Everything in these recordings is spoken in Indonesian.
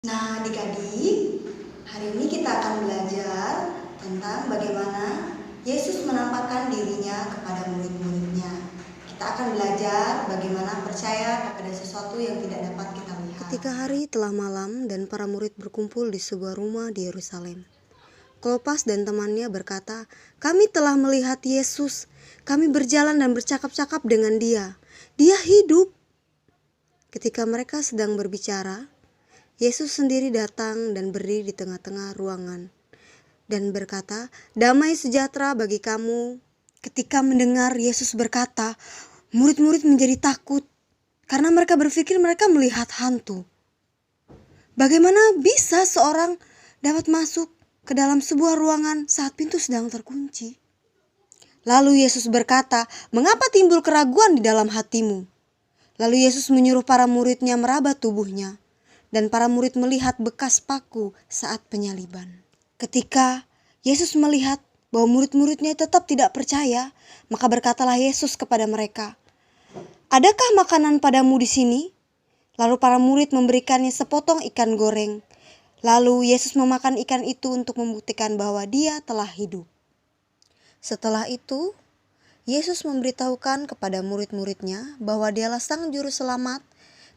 Nah, adik-adik, hari ini kita akan belajar tentang bagaimana Yesus menampakkan dirinya kepada murid-muridnya. Kita akan belajar bagaimana percaya kepada sesuatu yang tidak dapat kita lihat. Ketika hari telah malam dan para murid berkumpul di sebuah rumah di Yerusalem, Klopas dan temannya berkata, "Kami telah melihat Yesus. Kami berjalan dan bercakap-cakap dengan Dia. Dia hidup." Ketika mereka sedang berbicara, Yesus sendiri datang dan berdiri di tengah-tengah ruangan dan berkata, "Damai sejahtera bagi kamu." Ketika mendengar Yesus berkata, murid-murid menjadi takut karena mereka berpikir mereka melihat hantu. Bagaimana bisa seorang dapat masuk ke dalam sebuah ruangan saat pintu sedang terkunci? Lalu Yesus berkata, "Mengapa timbul keraguan di dalam hatimu?" Lalu Yesus menyuruh para muridnya meraba tubuhnya, dan para murid melihat bekas paku saat penyaliban. Ketika Yesus melihat bahwa murid-muridnya tetap tidak percaya, maka berkatalah Yesus kepada mereka, "Adakah makanan padamu di sini?" Lalu para murid memberikannya sepotong ikan goreng. Lalu Yesus memakan ikan itu untuk membuktikan bahwa Dia telah hidup. Setelah itu, Yesus memberitahukan kepada murid-muridnya bahwa Dialah Sang Juru Selamat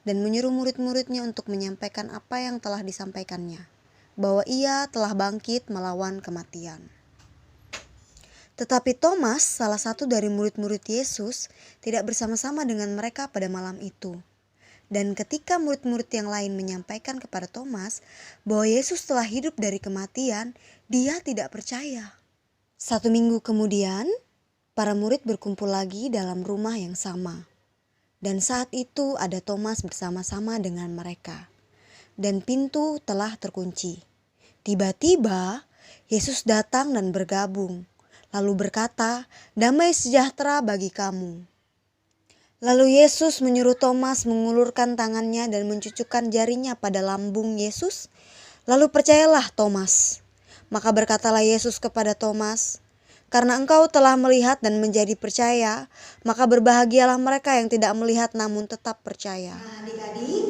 dan menyuruh murid-muridnya untuk menyampaikan apa yang telah disampaikannya, bahwa Ia telah bangkit melawan kematian. Tetapi Thomas, salah satu dari murid-murid Yesus, tidak bersama-sama dengan mereka pada malam itu. Dan ketika murid-murid yang lain menyampaikan kepada Thomas bahwa Yesus telah hidup dari kematian, dia tidak percaya. 1 minggu kemudian, para murid berkumpul lagi dalam rumah yang sama. Dan saat itu ada Thomas bersama-sama dengan mereka. Dan pintu telah terkunci. Tiba-tiba Yesus datang dan bergabung. Lalu berkata, "Damai sejahtera bagi kamu." Lalu Yesus menyuruh Thomas mengulurkan tangannya dan mencucukkan jarinya pada lambung Yesus. Lalu percayalah Thomas. Maka berkatalah Yesus kepada Thomas, "Karena engkau telah melihat dan menjadi percaya, maka berbahagialah mereka yang tidak melihat namun tetap percaya." Nah, adik-adik,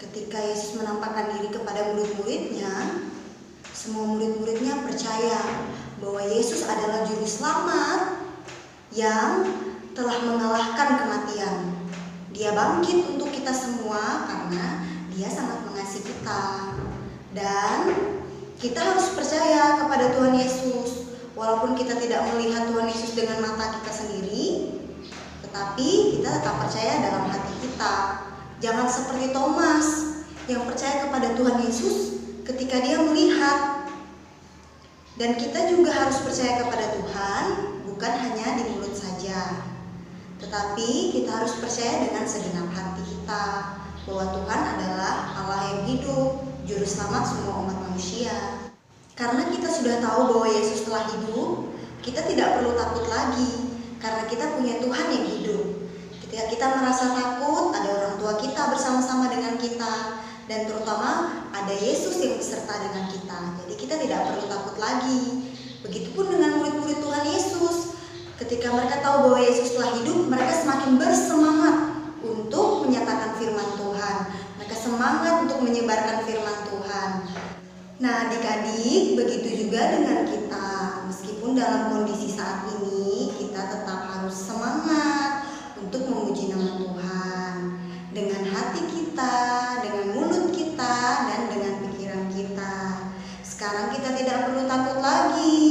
ketika Yesus menampakkan diri kepada murid-muridnya, semua murid-muridnya percaya bahwa Yesus adalah Juru Selamat yang telah mengalahkan kematian. Dia bangkit untuk kita semua karena Dia sangat mengasihi kita. Dan kita harus percaya kepada Tuhan Yesus. Walaupun kita tidak melihat Tuhan Yesus dengan mata kita sendiri, tetapi kita tetap percaya dalam hati kita. Jangan seperti Thomas yang percaya kepada Tuhan Yesus ketika dia melihat. Dan kita juga harus percaya kepada Tuhan bukan hanya di mulut saja, tetapi kita harus percaya dengan segenap hati kita bahwa Tuhan adalah Allah yang hidup, Juru Selamat semua umat manusia. Karena kita sudah tahu bahwa Yesus telah hidup, kita tidak perlu takut lagi karena kita punya Tuhan yang hidup. Ketika kita merasa takut, ada orang tua kita bersama-sama dengan kita, dan terutama ada Yesus yang beserta dengan kita. Jadi kita tidak perlu takut lagi. Begitupun dengan murid-murid Tuhan Yesus. Ketika mereka tahu bahwa Yesus telah hidup, mereka semakin bersemangat untuk menyatakan firman Tuhan. Mereka semangat untuk menyebarkan firman Tuhan. Nah, adik-adik, begitu juga dengan kita. Meskipun dalam kondisi saat ini, kita tetap harus semangat untuk memuji nama Tuhan. Dengan hati kita, dengan mulut kita, dan dengan pikiran kita. Sekarang kita tidak perlu takut lagi.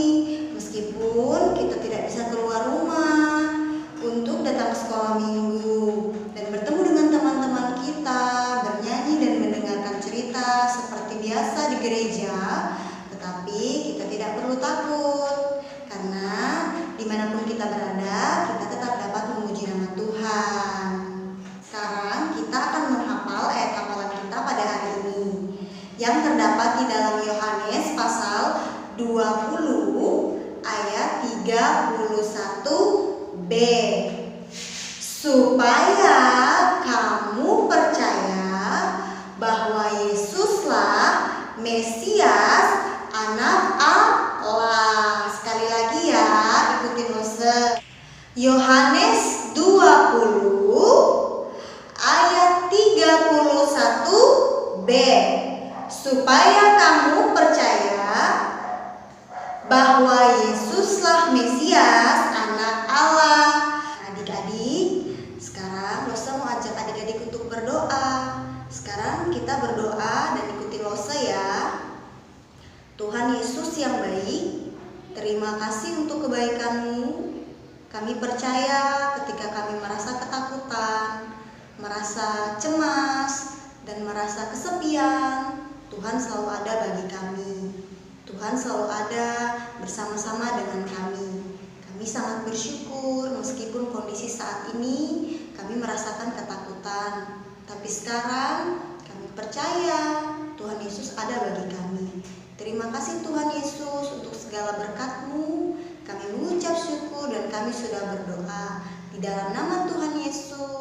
Meskipun kita tidak bisa keluar rumah untuk datang ke sekolah minggu dan bertemu dengan teman-teman kita, bernyanyi dan mendengarkan cerita seperti biasa di gereja, tetapi kita tidak perlu takut karena dimanapun kita berada, kita tetap dapat memuji nama Tuhan. Sekarang kita akan menghafal ayat hafalan kita pada hari ini yang terdapat di dalam Yohanes pasal 20 ayat 31b. Supaya kamu percaya bahwa Yesuslah Mesias, Anak Allah. Sekali lagi ya, ikutin Mose. Yohanes 20 ayat 31b. supaya kamu percaya bahwa Yesuslah Mesias, Anak Allah. Adik-adik, sekarang Losa mau ajak adik-adik untuk berdoa. Sekarang kita berdoa dan ikuti Losa ya. Tuhan Yesus yang baik, terima kasih untuk kebaikan-Mu. Kami percaya ketika kami merasa ketakutan, merasa cemas, dan merasa kesepian, Tuhan selalu ada bagi kami. Tuhan selalu ada bersama-sama dengan kami. Kami sangat bersyukur meskipun kondisi saat ini kami merasakan ketakutan. Tapi sekarang kami percaya Tuhan Yesus ada bagi kami. Terima kasih Tuhan Yesus untuk segala berkat-Mu. Kami mengucap syukur dan kami sudah berdoa di dalam nama Tuhan Yesus.